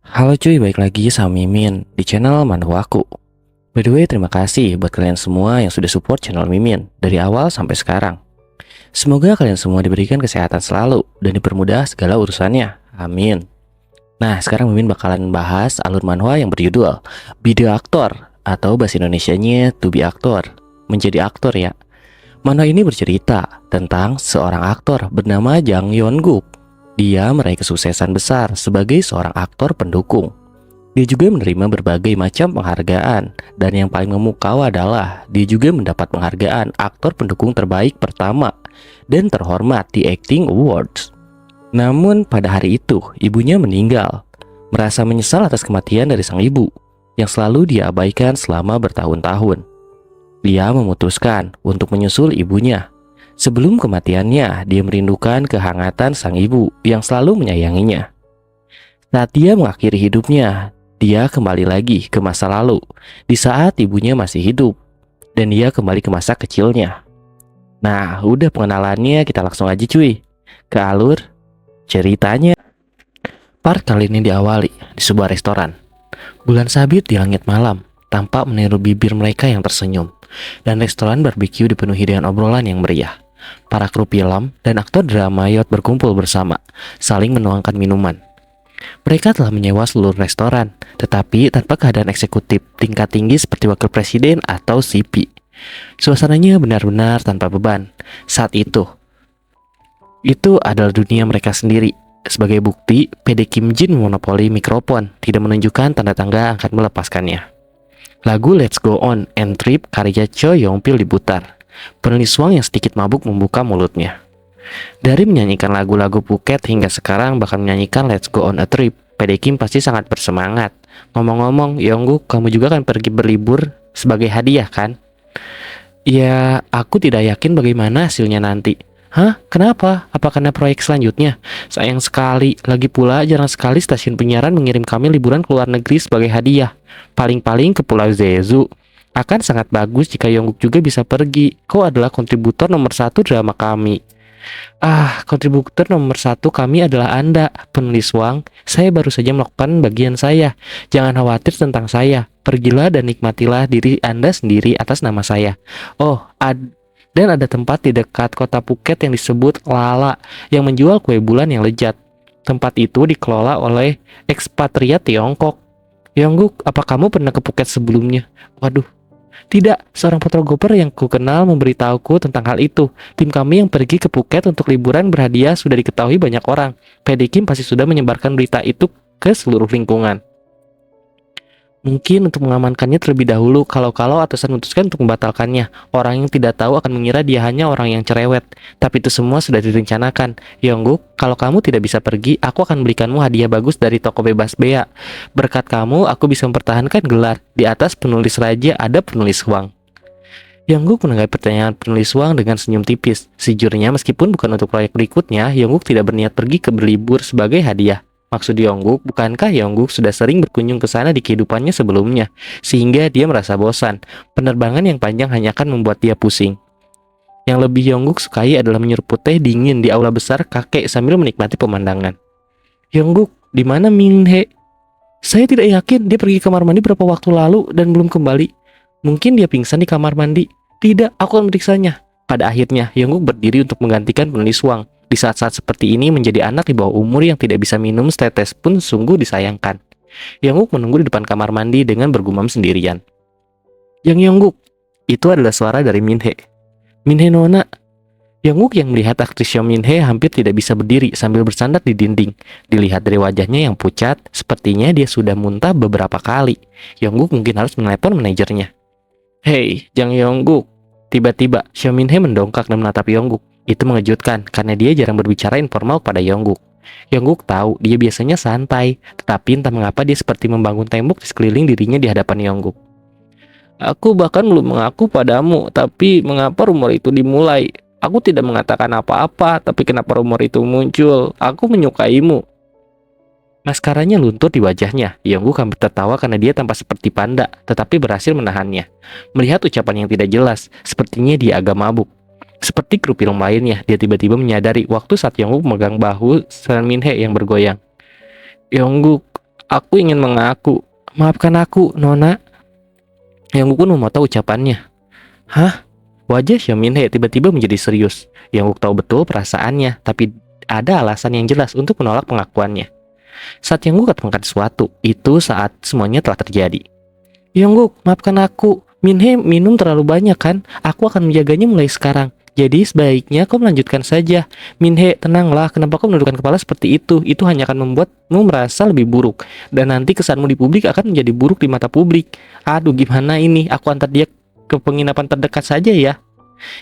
Halo cuy, balik lagi sama Mimin di channel Manhwa Aku. By the way, terima kasih buat kalian semua yang sudah support channel Mimin dari awal sampai sekarang. Semoga kalian semua diberikan kesehatan selalu dan dipermudah segala urusannya. Amin. Nah, sekarang Mimin bakalan bahas alur manhwa yang berjudul Be the Actor atau bahasa Indonesianya To Be Actor, menjadi aktor ya. Manhwa ini bercerita tentang seorang aktor bernama Jang Yeon-guk. Dia meraih kesuksesan besar sebagai seorang aktor pendukung. Dia juga menerima berbagai macam penghargaan, dan yang paling memukau adalah dia juga mendapat penghargaan aktor pendukung terbaik pertama dan terhormat di Acting Awards. Namun pada hari itu, ibunya meninggal. Merasa menyesal atas kematian dari sang ibu, yang selalu dia abaikan selama bertahun-tahun. Dia memutuskan untuk menyusul ibunya. Sebelum kematiannya, dia merindukan kehangatan sang ibu yang selalu menyayanginya. Saat dia mengakhiri hidupnya, dia kembali lagi ke masa lalu, di saat ibunya masih hidup, dan dia kembali ke masa kecilnya. Nah, udah pengenalannya, kita langsung aja cuy ke alur ceritanya. Part kali ini diawali di sebuah restoran. Bulan sabit di langit malam tampak meniru bibir mereka yang tersenyum, dan restoran barbeque dipenuhi dengan obrolan yang meriah. Para kru film dan aktor drama yacht berkumpul bersama, saling menuangkan minuman. Mereka telah menyewa seluruh restoran, tetapi tanpa kehadiran eksekutif tingkat tinggi seperti wakil presiden atau CP. Suasananya benar-benar tanpa beban. Saat itu adalah dunia mereka sendiri. Sebagai bukti, PD Kim Jin memonopoli mikrofon, tidak menunjukkan tanda-tanda akan melepaskannya. Lagu Let's Go On and Trip karya Cho Yong Pil diputar. Penulis Wang yang sedikit mabuk membuka mulutnya. Dari menyanyikan lagu-lagu Phuket hingga sekarang bahkan menyanyikan Let's Go On a Trip, PD Kim pasti sangat bersemangat. Ngomong-ngomong, Yongguk, kamu juga akan pergi berlibur sebagai hadiah kan? Ya, aku tidak yakin bagaimana hasilnya nanti. Hah? Kenapa? Apa karena proyek selanjutnya? Sayang sekali, lagi pula jarang sekali stasiun penyiaran mengirim kami liburan ke luar negeri sebagai hadiah. Paling-paling ke Pulau Jeju. Akan sangat bagus jika Yongguk juga bisa pergi. Kau adalah kontributor nomor 1 drama kami. Kontributor nomor 1 kami adalah Anda, penulis Wang. Saya baru saja melakukan bagian saya. Jangan khawatir tentang saya. Pergilah dan nikmatilah diri Anda sendiri atas nama saya. Dan ada tempat di dekat kota Phuket yang disebut Lala, yang menjual kue bulan yang lezat. Tempat itu dikelola oleh ekspatriat Tiongkok. Yongguk, apa kamu pernah ke Phuket sebelumnya? Waduh, tidak, seorang fotografer yang kukenal memberitahuku tentang hal itu. Tim kami yang pergi ke Phuket untuk liburan berhadiah sudah diketahui banyak orang. PD Kim pasti sudah menyebarkan berita itu ke seluruh lingkungan. Mungkin untuk mengamankannya terlebih dahulu, kalau atasan memutuskan untuk membatalkannya. Orang yang tidak tahu akan mengira dia hanya orang yang cerewet. Tapi itu semua sudah direncanakan. Yongguk, kalau kamu tidak bisa pergi, aku akan berikanmu hadiah bagus dari toko bebas bea. Berkat kamu, aku bisa mempertahankan gelar. Di atas penulis raja ada penulis Wang. Yongguk menanggapi pertanyaan penulis Wang dengan senyum tipis. Sejujurnya, meskipun bukan untuk proyek berikutnya, Yongguk tidak berniat pergi ke berlibur sebagai hadiah. Maksud Yongguk, bukankah Yongguk sudah sering berkunjung ke sana di kehidupannya sebelumnya, sehingga dia merasa bosan. Penerbangan yang panjang hanya akan membuat dia pusing. Yang lebih Yongguk sukai adalah menyeruput teh dingin di aula besar kakek sambil menikmati pemandangan. Yongguk, di mana Minhe? Saya tidak yakin, dia pergi ke kamar mandi beberapa waktu lalu dan belum kembali. Mungkin dia pingsan di kamar mandi. Tidak, aku akan meriksanya. Pada akhirnya, Yongguk berdiri untuk menggantikan penulis Wang. Di saat-saat seperti ini, menjadi anak di bawah umur yang tidak bisa minum setetes pun sungguh disayangkan. Yongguk menunggu di depan kamar mandi dengan bergumam sendirian. Yongguk, itu adalah suara dari Minhe. Minhe nona. Yongguk yang melihat aktris Yo Minhe hampir tidak bisa berdiri sambil bersandar di dinding. Dilihat dari wajahnya yang pucat, sepertinya dia sudah muntah beberapa kali. Yongguk mungkin harus menelepon manajernya. Hei, Jang Yongguk. Tiba-tiba, Xiao Minhe mendongkak dan menatap Yongguk. Itu mengejutkan karena dia jarang berbicara informal pada Yongguk. Yongguk tahu dia biasanya santai, tetapi entah mengapa dia seperti membangun tembok di sekeliling dirinya di hadapan Yongguk. Aku bahkan belum mengaku padamu, tapi mengapa rumor itu dimulai? Aku tidak mengatakan apa-apa, tapi kenapa rumor itu muncul? Aku menyukaimu. Maskaranya luntur di wajahnya. Yongguk hampir tertawa karena dia tampak seperti panda, tetapi berhasil menahannya. Melihat ucapan yang tidak jelas, sepertinya dia agak mabuk. Seperti kru film lainnya, dia tiba-tiba menyadari waktu saat Yongguk memegang bahu San Minhe yang bergoyang. Yongguk, Aku ingin mengaku. Maafkan aku, Nona. Yang pun memotong ucapannya. Hah? Wajah Xiao Minhe tiba-tiba menjadi serius. Yang tahu betul perasaannya, tapi ada alasan yang jelas untuk menolak pengakuannya. Saat Yang katakan sesuatu, itu saat semuanya telah terjadi. Yongguk, maafkan aku. Minhe minum terlalu banyak kan? Aku akan menjaganya mulai sekarang. Jadi sebaiknya kau melanjutkan saja. Minhe, tenanglah. Kenapa kau menundukkan kepala seperti itu? Itu hanya akan membuatmu merasa lebih buruk. Dan nanti kesanmu di publik akan menjadi buruk di mata publik. Aduh, gimana ini? Aku antar dia ke penginapan terdekat saja ya.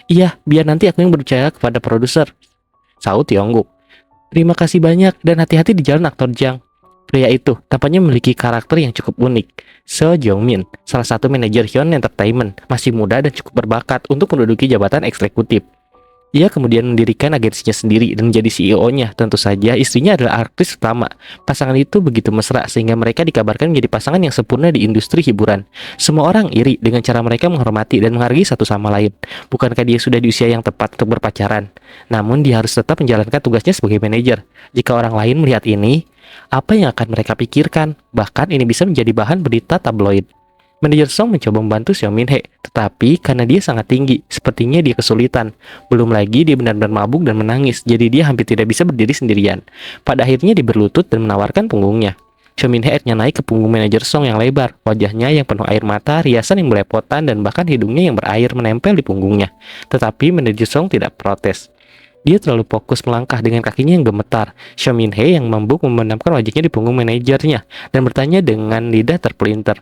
Iya, biar nanti aku yang berbicara kepada produser, sahut Yongguk. Terima kasih banyak dan hati-hati di jalan, aktor Jang. Pria itu tampaknya memiliki karakter yang cukup unik. Seo Jongmin, salah satu manajer Hyun Entertainment, masih muda dan cukup berbakat untuk menduduki jabatan eksekutif. Ia kemudian mendirikan agensinya sendiri dan menjadi CEO-nya. Tentu saja istrinya adalah artis utama. Pasangan itu begitu mesra sehingga mereka dikabarkan menjadi pasangan yang sempurna di industri hiburan. Semua orang iri dengan cara mereka menghormati dan menghargai satu sama lain. Bukankah dia sudah di usia yang tepat untuk berpacaran? Namun dia harus tetap menjalankan tugasnya sebagai manajer. Jika orang lain melihat ini, apa yang akan mereka pikirkan? Bahkan ini bisa menjadi bahan berita tabloid. Manajer Song mencoba membantu Xiao Minhe, tetapi karena dia sangat tinggi, sepertinya dia kesulitan. Belum lagi dia benar-benar mabuk dan menangis, jadi dia hampir tidak bisa berdiri sendirian. Pada akhirnya dia berlutut dan menawarkan punggungnya. Xiao Minhe akhirnya naik ke punggung manajer Song yang lebar, wajahnya yang penuh air mata, riasan yang belepotan, dan bahkan hidungnya yang berair menempel di punggungnya. Tetapi manajer Song tidak protes. Dia terlalu fokus melangkah dengan kakinya yang gemetar. Xiao Minhe yang membuk memendamkan wajahnya di punggung manajernya dan bertanya dengan lidah terpelintir.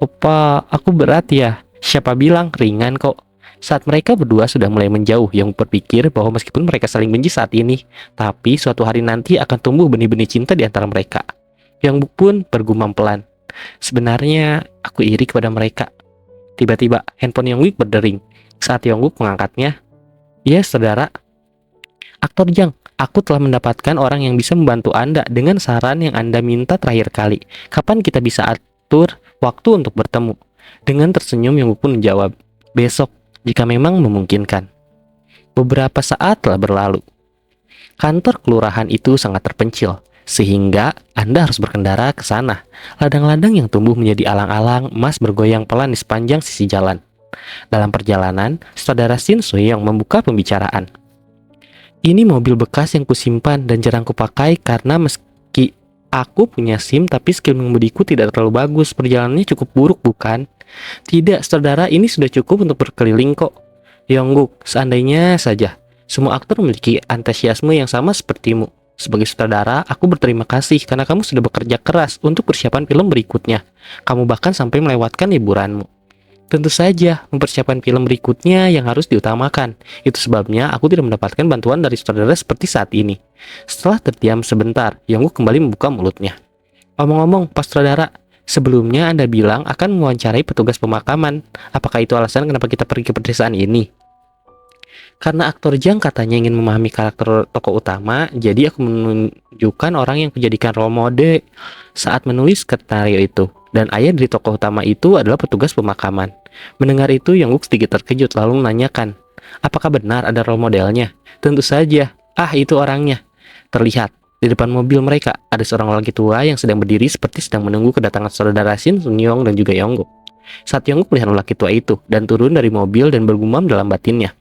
Opa, aku berat ya? Siapa bilang ringan kok? Saat mereka berdua sudah mulai menjauh, Yang berpikir bahwa meskipun mereka saling benci saat ini, tapi suatu hari nanti akan tumbuh benih-benih cinta di antara mereka. Yang pun bergumam pelan. Sebenarnya, aku iri kepada mereka. Tiba-tiba, handphone Yongguk berdering. Saat Yongguk mengangkatnya, ya saudara, aktor Jang, aku telah mendapatkan orang yang bisa membantu Anda dengan saran yang Anda minta terakhir kali. Kapan kita bisa atur waktu untuk bertemu? Dengan tersenyum Yongguk pun menjawab, besok, jika memang memungkinkan. Beberapa saat telah berlalu. Kantor kelurahan itu sangat terpencil, sehingga Anda harus berkendara ke sana. Ladang-ladang yang tumbuh menjadi alang-alang emas bergoyang pelan di sepanjang sisi jalan. Dalam perjalanan, saudara Shin Soyoung membuka pembicaraan. Ini mobil bekas yang kusimpan dan jarang kupakai karena meski aku punya SIM tapi skill mengemudiku tidak terlalu bagus. Perjalanannya cukup buruk, bukan? Tidak, saudara, ini sudah cukup untuk berkeliling kok. Yongguk, seandainya saja semua aktor memiliki antusiasme yang sama sepertimu. Sebagai saudara, aku berterima kasih karena kamu sudah bekerja keras untuk persiapan film berikutnya. Kamu bahkan sampai melewatkan liburanmu. Tentu saja, mempersiapkan film berikutnya yang harus diutamakan. Itu sebabnya aku tidak mendapatkan bantuan dari saudara seperti saat ini. Setelah terdiam sebentar, Yongguk kembali membuka mulutnya. Omong-omong, Pak Sutradara, sebelumnya Anda bilang akan mewawancarai petugas pemakaman. Apakah itu alasan kenapa kita pergi ke pedesaan ini? Karena aktor Jang katanya ingin memahami karakter tokoh utama, jadi aku menunjukkan orang yang kujadikan role model saat menulis skenario itu. Dan ayah dari tokoh utama itu adalah petugas pemakaman. Mendengar itu, Yongguk sedikit terkejut lalu menanyakan, apakah benar ada role modelnya? Tentu saja. Ah, itu orangnya. Terlihat di depan mobil mereka ada seorang lelaki tua yang sedang berdiri seperti sedang menunggu kedatangan saudara Shin Soyoung dan juga Yongguk. Saat Yongguk melihat lelaki tua itu dan turun dari mobil dan bergumam dalam batinnya.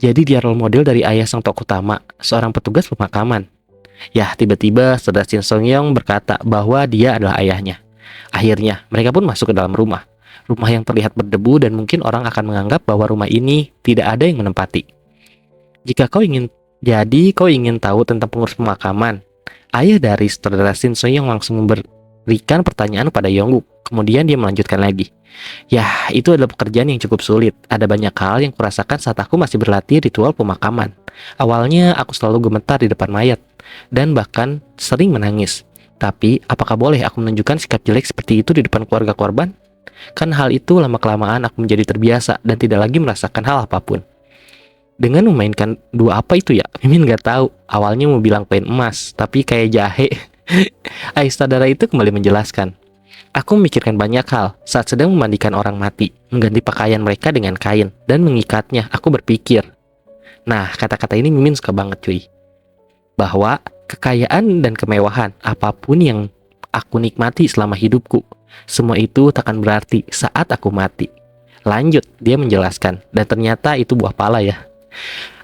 Jadi dia role model dari ayah sang tokoh utama, seorang petugas pemakaman. Ya, tiba-tiba saudara Shin Soyoung berkata bahwa dia adalah ayahnya. Akhirnya, mereka pun masuk ke dalam rumah. Rumah yang terlihat berdebu dan mungkin orang akan menganggap bahwa rumah ini tidak ada yang menempati. Kau ingin tahu tentang pengurus pemakaman? Ayah dari saudara Shin Soyoung langsung memberikan pertanyaan pada Yongguk. Kemudian dia melanjutkan lagi. Ya, itu adalah pekerjaan yang cukup sulit. Ada banyak hal yang kurasakan saat aku masih berlatih ritual pemakaman. Awalnya aku selalu gemetar di depan mayat dan bahkan sering menangis. Tapi, apakah boleh aku menunjukkan sikap jelek seperti itu di depan keluarga korban? Kan hal itu lama-kelamaan aku menjadi terbiasa dan tidak lagi merasakan hal apapun. Dengan memainkan dua apa itu ya? Mimin gak tahu. Awalnya mau bilang koin emas, tapi kayak jahe. Ayah saudara itu kembali menjelaskan. Aku memikirkan banyak hal saat sedang memandikan orang mati, mengganti pakaian mereka dengan kain, dan mengikatnya. Aku berpikir. Nah, kata-kata ini Mimin suka banget cuy. Bahwa kekayaan dan kemewahan, apapun yang aku nikmati selama hidupku. Semua itu takkan berarti saat aku mati. Lanjut, dia menjelaskan, dan ternyata itu buah pala ya.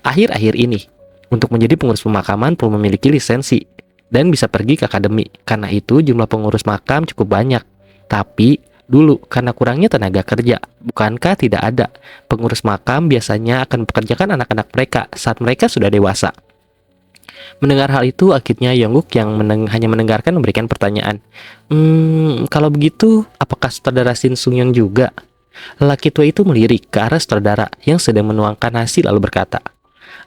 Akhir-akhir ini, untuk menjadi pengurus pemakaman perlu memiliki lisensi dan bisa pergi ke akademi. Karena itu jumlah pengurus makam cukup banyak. Tapi dulu karena kurangnya tenaga kerja, bukankah tidak ada pengurus makam biasanya akan mempekerjakan anak-anak mereka saat mereka sudah dewasa. Mendengar hal itu, akhirnya Yongguk yang hanya mendengarkan memberikan pertanyaan. Kalau begitu, apakah sutradara Shin Sung-young juga? Lelaki tua itu melirik ke arah sutradara yang sedang menuangkan nasi lalu berkata,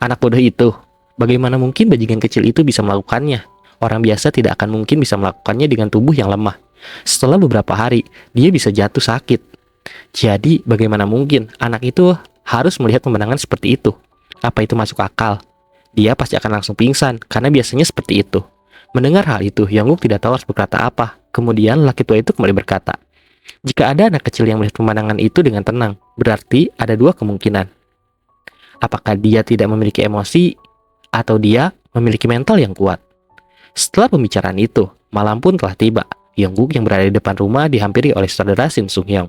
anak bodoh itu, bagaimana mungkin bajingan kecil itu bisa melakukannya? Orang biasa tidak akan mungkin bisa melakukannya dengan tubuh yang lemah. Setelah beberapa hari, dia bisa jatuh sakit. Jadi, bagaimana mungkin anak itu harus melihat pemandangan seperti itu? Apa itu masuk akal? Dia pasti akan langsung pingsan, karena biasanya seperti itu. Mendengar hal itu, Yongguk tidak tahu harus berkata apa. Kemudian, laki tua itu kembali berkata, jika ada anak kecil yang melihat pemandangan itu dengan tenang, berarti ada dua kemungkinan. Apakah dia tidak memiliki emosi, atau dia memiliki mental yang kuat? Setelah pembicaraan itu, malam pun telah tiba. Yongguk yang berada di depan rumah dihampiri oleh saudara Shin Sung-young.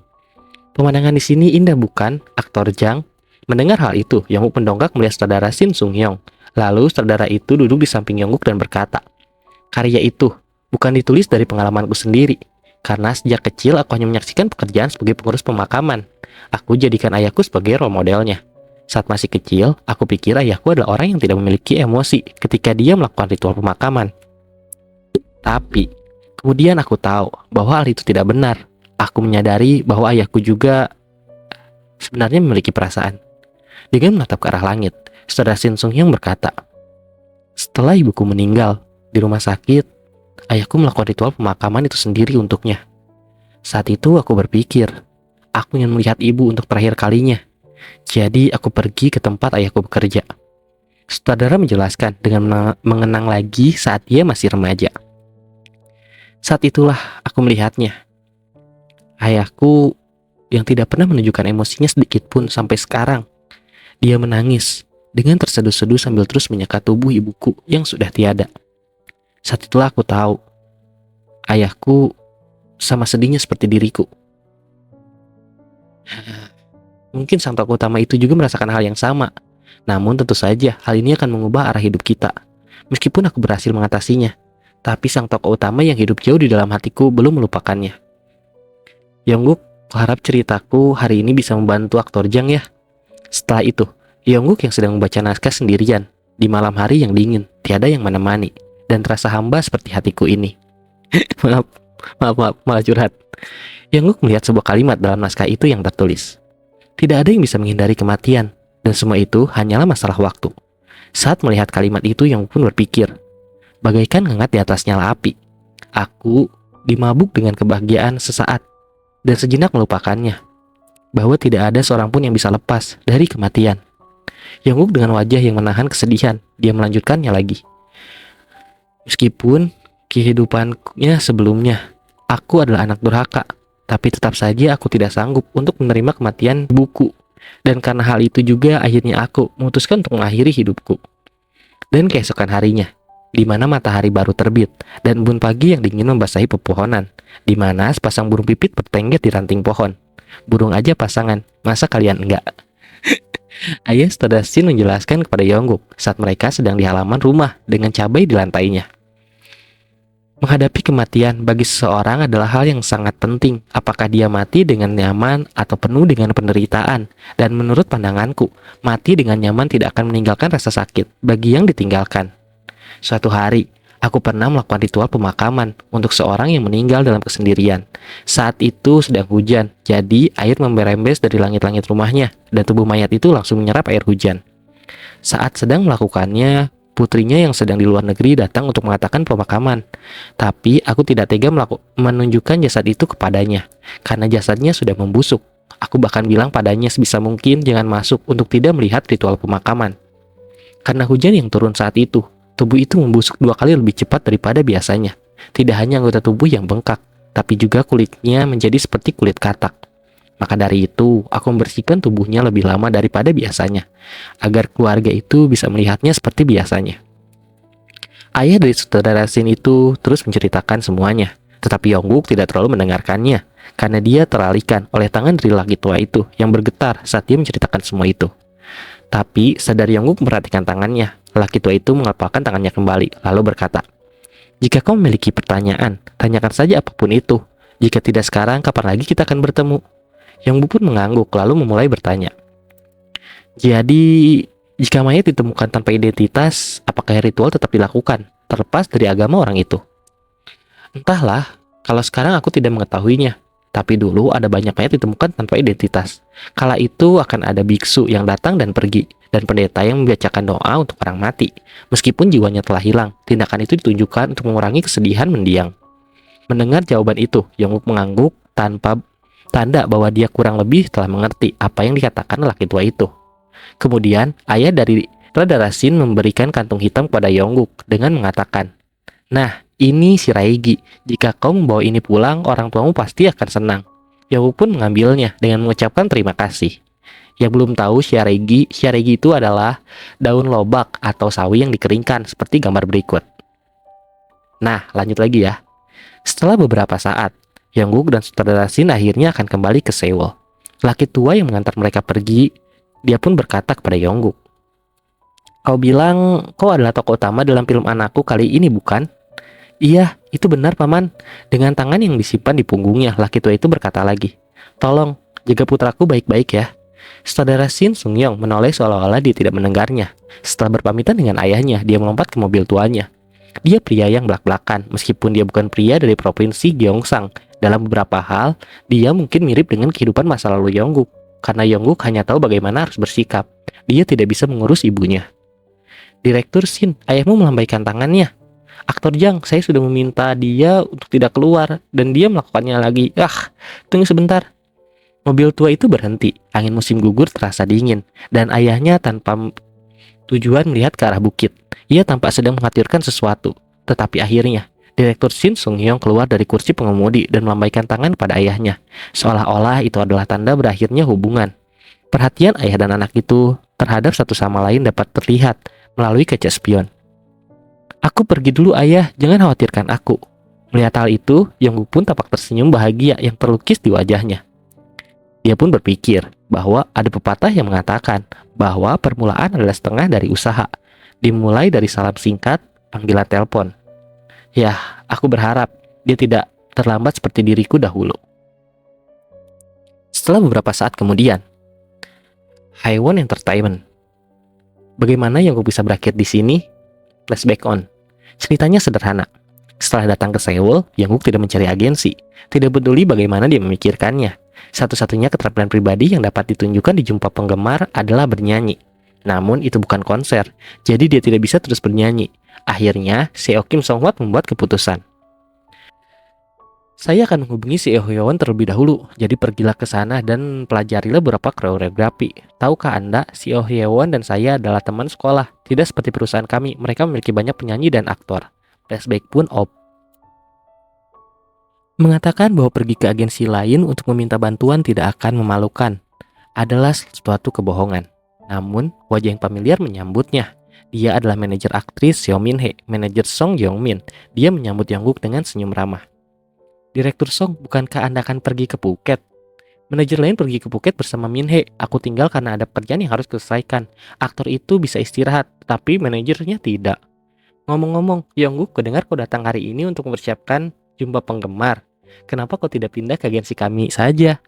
Pemandangan di sini indah bukan, aktor Jang? Mendengar hal itu, Yongguk mendongak melihat saudara Shin Sung-young. Lalu saudara itu duduk di samping Yongguk dan berkata, karya itu bukan ditulis dari pengalamanku sendiri. Karena sejak kecil aku hanya menyaksikan pekerjaan sebagai pengurus pemakaman. Aku jadikan ayahku sebagai role modelnya. Saat masih kecil, aku pikir ayahku adalah orang yang tidak memiliki emosi ketika dia melakukan ritual pemakaman. Tapi, kemudian aku tahu bahwa hal itu tidak benar. Aku menyadari bahwa ayahku juga sebenarnya memiliki perasaan. Dengan menatap ke arah langit, saudara Shin Sung-young berkata, setelah ibuku meninggal di rumah sakit, ayahku melakukan ritual pemakaman itu sendiri untuknya. Saat itu aku berpikir, aku ingin melihat ibu untuk terakhir kalinya. Jadi aku pergi ke tempat ayahku bekerja. Sutradara menjelaskan dengan mengenang lagi saat dia masih remaja. Saat itulah aku melihatnya. Ayahku yang tidak pernah menunjukkan emosinya sedikit pun sampai sekarang. Dia menangis dengan terseduh-seduh sambil terus menyeka tubuh ibuku yang sudah tiada. Saat itulah aku tahu, ayahku sama sedihnya seperti diriku. Mungkin sang tokoh utama itu juga merasakan hal yang sama. Namun tentu saja hal ini akan mengubah arah hidup kita. Meskipun aku berhasil mengatasinya, tapi sang tokoh utama yang hidup jauh di dalam hatiku belum melupakannya. Yongguk, kuharap ceritaku hari ini bisa membantu aktor Jang ya. Setelah itu, Yongguk yang sedang membaca naskah sendirian di malam hari yang dingin, tiada yang menemani, dan terasa hamba seperti hatiku ini. maaf, malah curhat. Yongguk melihat sebuah kalimat dalam naskah itu yang tertulis, tidak ada yang bisa menghindari kematian, dan semua itu hanyalah masalah waktu. Saat melihat kalimat itu, Yongguk pun berpikir, bagaikan hangat di atas nyala api. Aku dimabuk dengan kebahagiaan sesaat, dan sejenak melupakannya, bahwa tidak ada seorang pun yang bisa lepas dari kematian. Yongguk dengan wajah yang menahan kesedihan, dia melanjutkannya lagi. Meskipun kehidupannya sebelumnya, aku adalah anak durhaka, tapi tetap saja aku tidak sanggup untuk menerima kematian ibuku. Dan karena hal itu juga akhirnya aku memutuskan untuk mengakhiri hidupku. Dan keesokan harinya, di mana matahari baru terbit dan embun pagi yang dingin membasahi pepohonan, di mana sepasang burung pipit bertengger di ranting pohon. Burung aja pasangan, masa kalian enggak? Ayah saudara Shin menjelaskan kepada Yongguk saat mereka sedang di halaman rumah dengan cabai di lantainya. Menghadapi kematian bagi seseorang adalah hal yang sangat penting. Apakah dia mati dengan nyaman atau penuh dengan penderitaan? Dan menurut pandanganku, mati dengan nyaman tidak akan meninggalkan rasa sakit bagi yang ditinggalkan. Suatu hari, aku pernah melakukan ritual pemakaman untuk seorang yang meninggal dalam kesendirian. Saat itu sedang hujan, jadi air memberembes dari langit-langit rumahnya, dan tubuh mayat itu langsung menyerap air hujan. Saat sedang melakukannya, putrinya yang sedang di luar negeri datang untuk mengatakan pemakaman. Tapi aku tidak tega menunjukkan jasad itu kepadanya, karena jasadnya sudah membusuk. Aku bahkan bilang padanya sebisa mungkin jangan masuk untuk tidak melihat ritual pemakaman. Karena hujan yang turun saat itu, tubuh itu membusuk 2 kali lebih cepat daripada biasanya. Tidak hanya anggota tubuh yang bengkak, tapi juga kulitnya menjadi seperti kulit katak. Maka dari itu, aku membersihkan tubuhnya lebih lama daripada biasanya, agar keluarga itu bisa melihatnya seperti biasanya. Ayah dari saudara Shin itu terus menceritakan semuanya. Tetapi Yongguk tidak terlalu mendengarkannya, karena dia teralihkan oleh tangan dari laki tua itu yang bergetar saat dia menceritakan semua itu. Tapi sadar Yongguk memperhatikan tangannya, laki tua itu mengepalkan tangannya kembali, lalu berkata, "Jika kau memiliki pertanyaan, tanyakan saja apapun itu. Jika tidak sekarang, kapan lagi kita akan bertemu?" Yongguk pun mengangguk, lalu memulai bertanya, "Jadi, jika mayat ditemukan tanpa identitas, apakah ritual tetap dilakukan, terlepas dari agama orang itu?" "Entahlah, kalau sekarang aku tidak mengetahuinya. Tapi dulu ada banyak mayat ditemukan tanpa identitas. Kala itu akan ada biksu yang datang dan pergi, dan pendeta yang membacakan doa untuk orang mati. Meskipun jiwanya telah hilang, tindakan itu ditunjukkan untuk mengurangi kesedihan mendiang." Mendengar jawaban itu, Yongguk mengangguk tanpa tanda bahwa dia kurang lebih telah mengerti apa yang dikatakan laki tua itu. Kemudian, ayah dari Radarasin memberikan kantung hitam kepada Yongguk dengan mengatakan, "Nah, ini si Raigi. Jika kau membawa ini pulang, orang tuamu pasti akan senang." Yongguk pun mengambilnya dengan mengucapkan terima kasih. Yang belum tahu Shiaregi itu adalah daun lobak atau sawi yang dikeringkan seperti gambar berikut. Nah, lanjut lagi ya. Setelah beberapa saat, Yongguk dan saudara Shin akhirnya akan kembali ke Seoul. Laki tua yang mengantar mereka pergi, dia pun berkata kepada Yongguk, "Kau bilang kau adalah tokoh utama dalam film anakku kali ini, bukan?" "Iya, itu benar, Paman." Dengan tangan yang disimpan di punggungnya, laki tua itu berkata lagi, "Tolong, jaga putraku baik-baik ya." Saudara Shin Sung-yong menoleh seolah-olah dia tidak mendengarnya. Setelah berpamitan dengan ayahnya, dia melompat ke mobil tuanya. Dia pria yang belak-belakan, meskipun dia bukan pria dari provinsi Gyeongsang. Dalam beberapa hal, dia mungkin mirip dengan kehidupan masa lalu Yongguk, karena Yongguk hanya tahu bagaimana harus bersikap. Dia tidak bisa mengurus ibunya. "Direktur Shin, ayahmu melambaikan tangannya." "Aktor Jang, saya sudah meminta dia untuk tidak keluar, dan dia melakukannya lagi." Tunggu sebentar." Mobil tua itu berhenti, angin musim gugur terasa dingin, dan ayahnya tanpa tujuan melihat ke arah bukit. Ia tampak sedang menghatirkan sesuatu, tetapi akhirnya, Direktur Shin Sung-hyong keluar dari kursi pengemudi dan melambaikan tangan pada ayahnya, seolah-olah itu adalah tanda berakhirnya hubungan. Perhatian ayah dan anak itu terhadap satu sama lain dapat terlihat melalui kaca spion. "Aku pergi dulu ayah, jangan khawatirkan aku." Melihat hal itu, Yongguk pun tampak tersenyum bahagia yang terlukis di wajahnya. Dia pun berpikir bahwa ada pepatah yang mengatakan bahwa permulaan adalah setengah dari usaha. Dimulai dari salam singkat, panggilan telepon. Ya, aku berharap dia tidak terlambat seperti diriku dahulu. Setelah beberapa saat kemudian, Haiwon Entertainment. Bagaimana Yongguk bisa berakhir di sini? Flashback on. Ceritanya sederhana. Setelah datang ke Seoul, Yongguk tidak mencari agensi. Tidak peduli bagaimana dia memikirkannya. Satu-satunya keterampilan pribadi yang dapat ditunjukkan di jumpa penggemar adalah bernyanyi. Namun itu bukan konser, jadi dia tidak bisa terus bernyanyi. Akhirnya, Seo Kim Song-hwat membuat keputusan. "Saya akan menghubungi Seo Hyo-won terlebih dahulu, jadi pergilah ke sana dan pelajarilah beberapa koreografi. Tahukah Anda, Seo Hyo-won dan saya adalah teman sekolah. Tidak seperti perusahaan kami, mereka memiliki banyak penyanyi dan aktor." Flashback pun op. Mengatakan bahwa pergi ke agensi lain untuk meminta bantuan tidak akan memalukan adalah suatu kebohongan. Namun, wajah yang familiar menyambutnya. Dia adalah manajer aktris Seo Min-hye, manajer Song Yong-min. Dia menyambut Yongguk dengan senyum ramah. "Direktur Song, bukankah Anda akan pergi ke Phuket?" "Manajer lain pergi ke Phuket bersama Min-hye. Aku tinggal karena ada pekerjaan yang harus diselesaikan. Aktor itu bisa istirahat, tapi manajernya tidak." "Ngomong-ngomong, Yongguk, kudengar kau datang hari ini untuk mempersiapkan jumpa penggemar. Kenapa kau tidak pindah ke agensi kami saja?"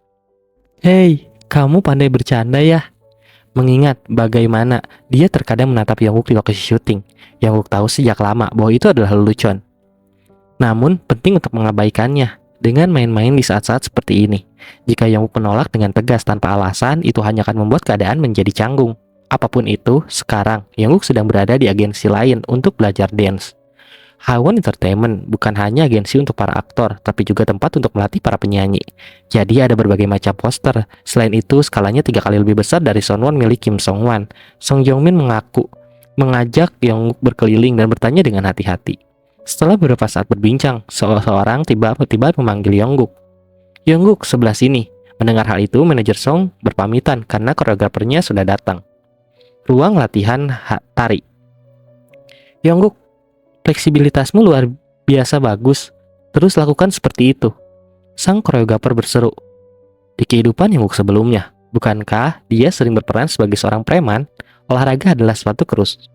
"Hei, kamu pandai bercanda ya." Mengingat bagaimana dia terkadang menatap Yongguk di lokasi syuting, Yongguk tahu sejak lama bahwa itu adalah lelucon. Namun, penting untuk mengabaikannya dengan main-main di saat-saat seperti ini. Jika Yongguk menolak dengan tegas tanpa alasan, itu hanya akan membuat keadaan menjadi canggung. Apapun itu, sekarang Yongguk sedang berada di agensi lain untuk belajar dance. Haiwon Entertainment bukan hanya agensi untuk para aktor, tapi juga tempat untuk melatih para penyanyi. Jadi ada berbagai macam poster. Selain itu, skalanya 3 kali lebih besar dari Sonwon milik Kim Song-wan. Song Yong-min mengajak Yongguk berkeliling dan bertanya dengan hati-hati. Setelah beberapa saat berbincang, seseorang tiba-tiba memanggil Yongguk. "Yongguk, sebelah sini." Mendengar hal itu, manajer Song berpamitan karena koreografernya sudah datang. Ruang latihan tari. "Yongguk, fleksibilitasmu luar biasa bagus. Terus lakukan seperti itu. Sang koreografer berseru. Di kehidupan Yongguk sebelumnya, bukankah dia sering berperan sebagai seorang preman? Olahraga adalah suatu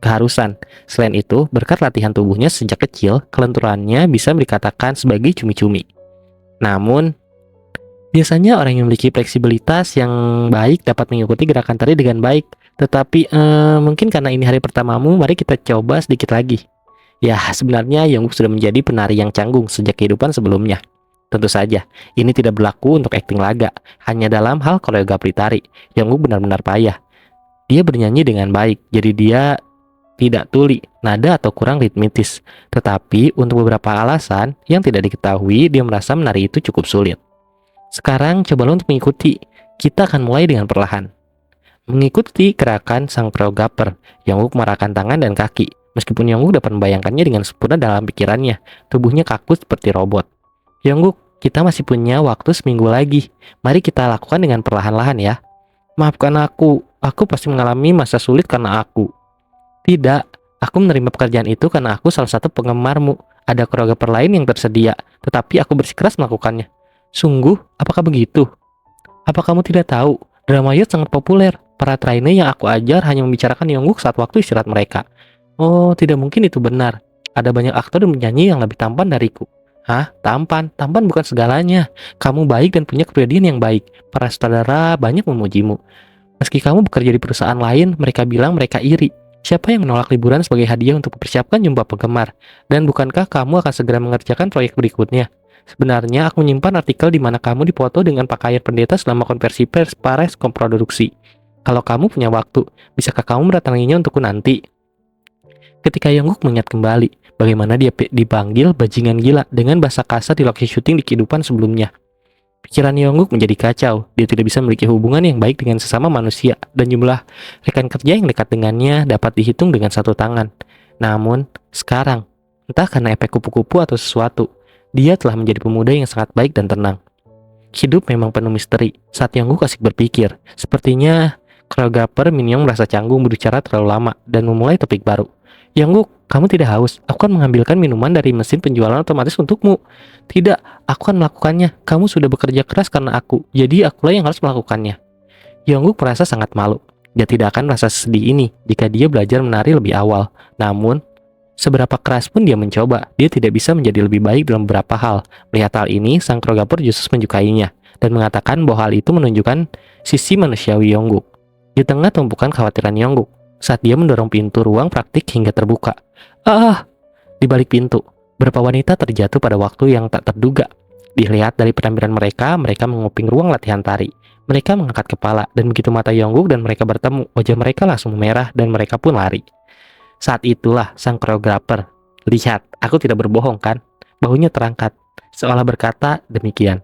keharusan. Selain itu, berkat latihan tubuhnya sejak kecil, kelenturannya bisa dikatakan sebagai cumi-cumi. Namun, biasanya orang yang memiliki fleksibilitas yang baik dapat mengikuti gerakan tari dengan baik. Tetapi mungkin karena ini hari pertamamu, mari kita coba sedikit lagi. Ya, sebenarnya Yongguk sudah menjadi penari yang canggung sejak kehidupan sebelumnya. Tentu saja, ini tidak berlaku untuk akting laga, hanya dalam hal koreografi tari. Yongguk benar-benar payah. Dia bernyanyi dengan baik, jadi dia tidak tuli, nada atau kurang ritmitis. Tetapi untuk beberapa alasan yang tidak diketahui, dia merasa menari itu cukup sulit. Sekarang cobalah untuk mengikuti. Kita akan mulai dengan perlahan. Mengikuti gerakan sang koreografer, Yongguk mengarahkan tangan dan kaki. Meskipun Yongguk dapat membayangkannya dengan sempurna dalam pikirannya, tubuhnya kaku seperti robot. Yongguk, kita masih punya waktu seminggu lagi. Mari kita lakukan dengan perlahan-lahan ya. Maafkan aku pasti mengalami masa sulit karena aku. Tidak, aku menerima pekerjaan itu karena aku salah satu penggemarmu. Ada koreografer lain yang tersedia, tetapi aku bersikeras melakukannya. Sungguh, apakah begitu? Apa kamu tidak tahu, drama youth sangat populer. Para trainee yang aku ajar hanya membicarakan Yongguk saat waktu istirahat mereka. Oh, tidak mungkin itu benar. Ada banyak aktor dan penyanyi yang lebih tampan dariku. Hah? Tampan? Tampan bukan segalanya. Kamu baik dan punya kepribadian yang baik. Para sutradara banyak memujimu. Meski kamu bekerja di perusahaan lain, mereka bilang mereka iri. Siapa yang menolak liburan sebagai hadiah untuk mempersiapkan jumpa penggemar? Dan bukankah kamu akan segera mengerjakan proyek berikutnya? Sebenarnya aku menyimpan artikel di mana kamu difoto dengan pakaian pendeta selama konversi pers para komproduksi. Kalau kamu punya waktu, bisakah kamu mendatanginya untukku nanti? Ketika Yongguk mengingat kembali bagaimana dia dipanggil bajingan gila dengan bahasa kasar di lokasi syuting di kehidupan sebelumnya. Pikiran Yongguk menjadi kacau. Dia tidak bisa memiliki hubungan yang baik dengan sesama manusia, dan jumlah rekan kerja yang dekat dengannya dapat dihitung dengan satu tangan. Namun, sekarang, entah karena efek kupu-kupu atau sesuatu, dia telah menjadi pemuda yang sangat baik dan tenang. Hidup memang penuh misteri. Saat Yongguk asik berpikir, sepertinya koreografer Min Young merasa canggung berbicara terlalu lama dan memulai topik baru. Yongguk, kamu tidak haus? Aku akan mengambilkan minuman dari mesin penjualan otomatis untukmu. Tidak, aku akan melakukannya. Kamu sudah bekerja keras karena aku, jadi akulah yang harus melakukannya. Yongguk merasa sangat malu. Dia tidak akan merasa sedih ini jika dia belajar menari lebih awal. Namun, seberapa keras pun dia mencoba, dia tidak bisa menjadi lebih baik dalam beberapa hal. Melihat hal ini, sang koreografer justru menyukainya dan mengatakan bahwa hal itu menunjukkan sisi manusiawi Yongguk. Di tengah tumpukan kekhawatiran Yongguk, saat dia mendorong pintu ruang praktik hingga terbuka. Di balik pintu, beberapa wanita terjatuh pada waktu yang tak terduga. Dilihat dari penampilan mereka menguping ruang latihan tari. Mereka mengangkat kepala, dan begitu mata Yongguk dan mereka bertemu, wajah mereka langsung memerah dan mereka pun lari. Saat itulah sang koreografer, lihat, aku tidak berbohong kan? Bahunya terangkat, seolah berkata demikian.